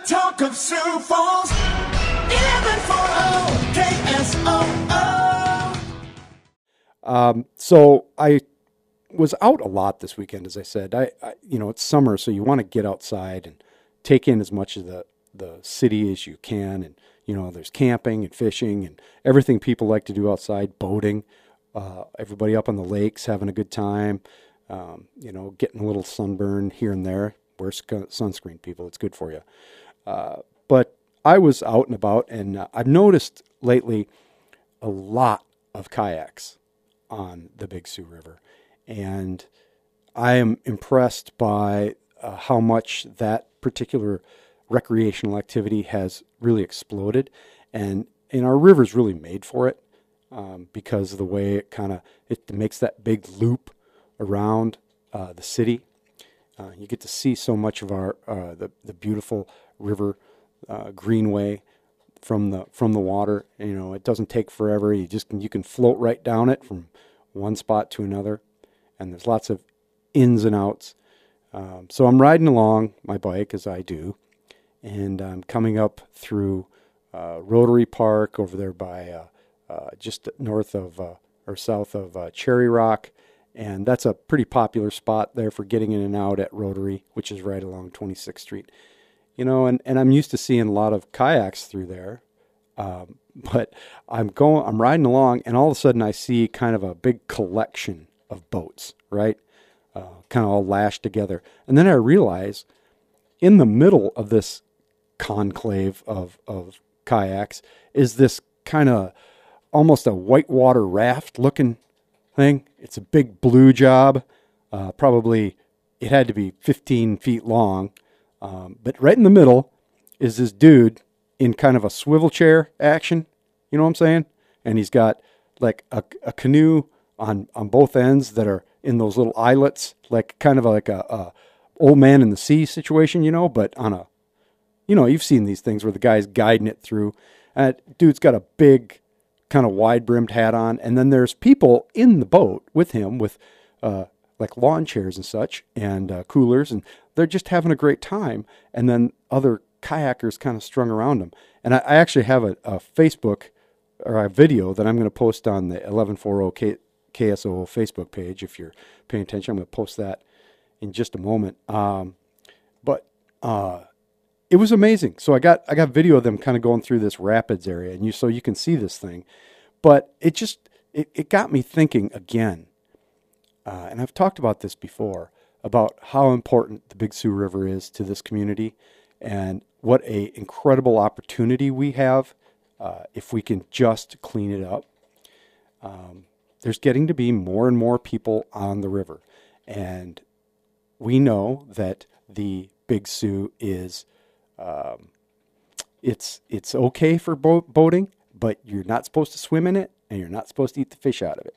talk of Sioux Falls, 1140 KSOO. So I was out a lot this weekend, as I said. It's summer, so you want to get outside and take in as much of the city as you can. And, there's camping and fishing and everything people like to do outside, boating, everybody up on the lakes having a good time, getting a little sunburn here and there. Wear sunscreen, people. It's good for you. But I was out and about, and I've noticed lately a lot of kayaks on the Big Sioux River. And I am impressed by how much that particular recreational activity has really exploded. And our river's really made for it because of the way it makes that big loop around the city. You get to see so much of our the beautiful river greenway from the water. It doesn't take forever. You can float right down it from one spot to another, and there's lots of ins and outs. So I'm riding along my bike, as I do, and I'm coming up through Rotary Park over there by just north of or south of Cherry Rock. And that's a pretty popular spot there for getting in and out at Rotary, which is right along 26th Street. And I'm used to seeing a lot of kayaks through there. But I'm riding along, and all of a sudden I see kind of a big collection of boats, right? Kind of all lashed together. And then I realize in the middle of this conclave of kayaks is this kind of almost a whitewater raft looking thing. It's a big blue job. Probably it had to be 15 feet long. But right in the middle is this dude in kind of a swivel chair action. You know what I'm saying? And he's got like a canoe on both ends that are in those little islets, like kind of like a old man in the sea situation, but on a, you've seen these things where the guy's guiding it through. Dude's got a big kind of wide-brimmed hat on, and then there's people in the boat with him with like lawn chairs and such, and coolers, and they're just having a great time. And then other kayakers kind of strung around them. And I actually have a Facebook or a video that I'm going to post on the 1140 KSOO Facebook page. If you're paying attention, I'm going to post that in just a moment. But it was amazing. So I got video of them kind of going through this rapids area, and so you can see this thing. But it got me thinking again. And I've talked about this before, about how important the Big Sioux River is to this community, and what a incredible opportunity we have if we can just clean it up. There's getting to be more and more people on the river, and we know that the Big Sioux is it's okay for boating, but you're not supposed to swim in it, and you're not supposed to eat the fish out of it,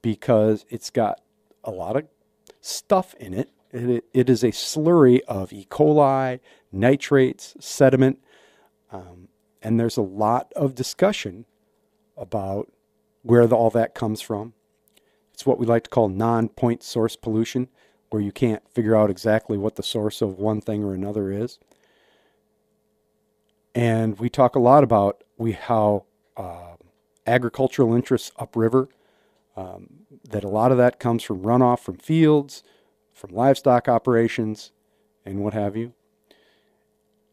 because it's got a lot of stuff in it. It is a slurry of E. coli, nitrates, sediment, and there's a lot of discussion about where all that comes from. It's what we like to call non-point source pollution, where you can't figure out exactly what the source of one thing or another is. And we talk a lot about how agricultural interests upriver, that a lot of that comes from runoff from fields, from livestock operations, and what have you.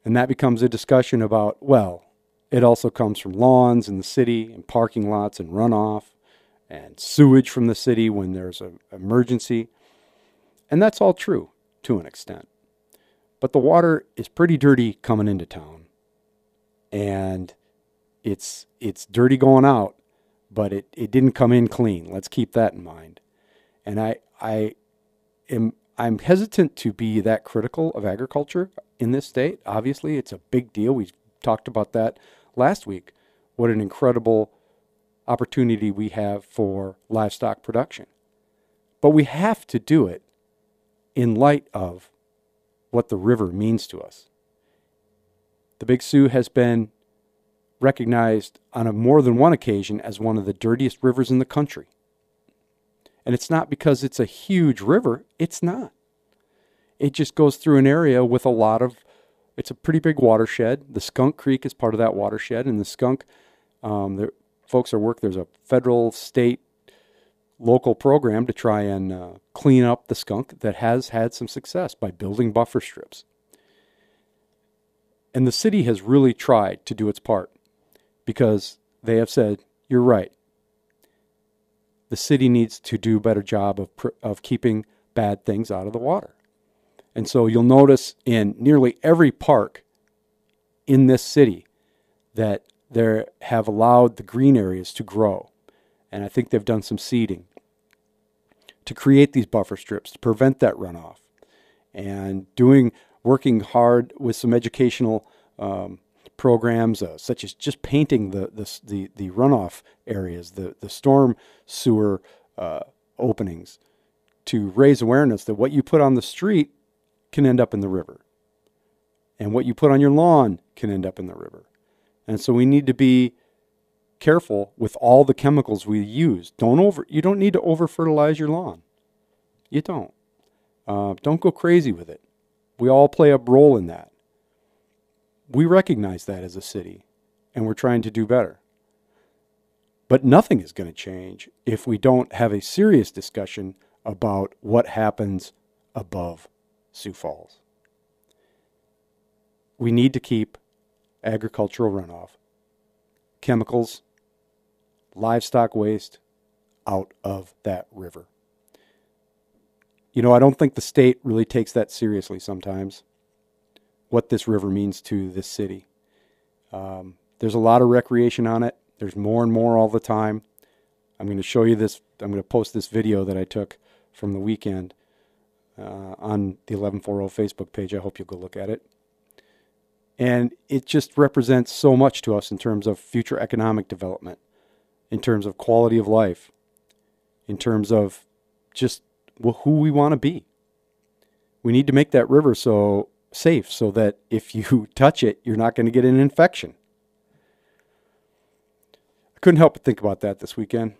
And that becomes a discussion about, well, it also comes from lawns in the city and parking lots and runoff and sewage from the city when there's an emergency. And that's all true to an extent. But the water is pretty dirty coming into town. And it's dirty going out, but it didn't come in clean. Let's keep that in mind. And I'm hesitant to be that critical of agriculture in this state. Obviously, it's a big deal. We talked about that last week. What an incredible opportunity we have for livestock production. But we have to do it in light of what the river means to us. The Big Sioux has been recognized on more than one occasion as one of the dirtiest rivers in the country. And it's not because it's a huge river. It's not. It just goes through an area with a lot of It's a pretty big watershed. The Skunk Creek is part of that watershed, and the skunk, there's a federal, state, local program to try and clean up the skunk that has had some success by building buffer strips. And the city has really tried to do its part because they have said, you're right. The city needs to do a better job of keeping bad things out of the water. And so you'll notice in nearly every park in this city that they have allowed the green areas to grow. And I think they've done some seeding to create these buffer strips to prevent that runoff. And working hard with some educational programs, such as just painting the runoff areas, the storm sewer openings, to raise awareness that what you put on the street can end up in the river, and what you put on your lawn can end up in the river. And so we need to be careful with all the chemicals we use. You don't need to over fertilize your lawn. You don't. Don't go crazy with it. We all play a role in that. We recognize that as a city, and we're trying to do better. But nothing is going to change if we don't have a serious discussion about what happens above Sioux Falls. We need to keep agricultural runoff, chemicals, livestock waste out of that river. You know, I don't think the state really takes that seriously sometimes, what this river means to this city. There's a lot of recreation on it. There's more and more all the time. I'm going to show you this. I'm going to post this video that I took from the weekend on the 1140 Facebook page. I hope you'll go look at it. And it just represents so much to us in terms of future economic development, in terms of quality of life, in terms of just who we want to be. We need to make that river so safe so that if you touch it, you're not going to get an infection. I couldn't help but think about that this weekend.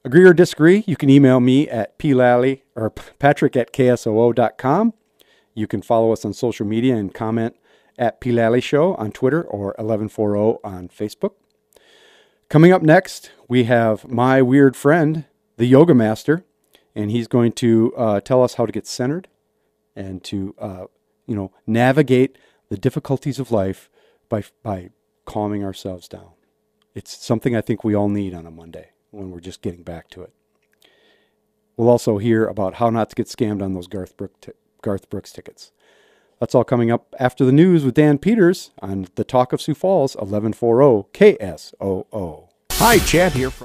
Agree or disagree, you can email me at plalley or patrick@ksoo.com. You can follow us on social media and comment at Lalley Show on Twitter or 1140 on Facebook. Coming up next, we have my weird friend, the yoga master, and he's going to tell us how to get centered and to navigate the difficulties of life by calming ourselves down. It's something I think we all need on a Monday when we're just getting back to it. We'll also hear about how not to get scammed on those Garth Brooks tickets. That's all coming up after the news with Dan Peters on the Talk of Sioux Falls, 1140 KSOO. Hi, Chad here from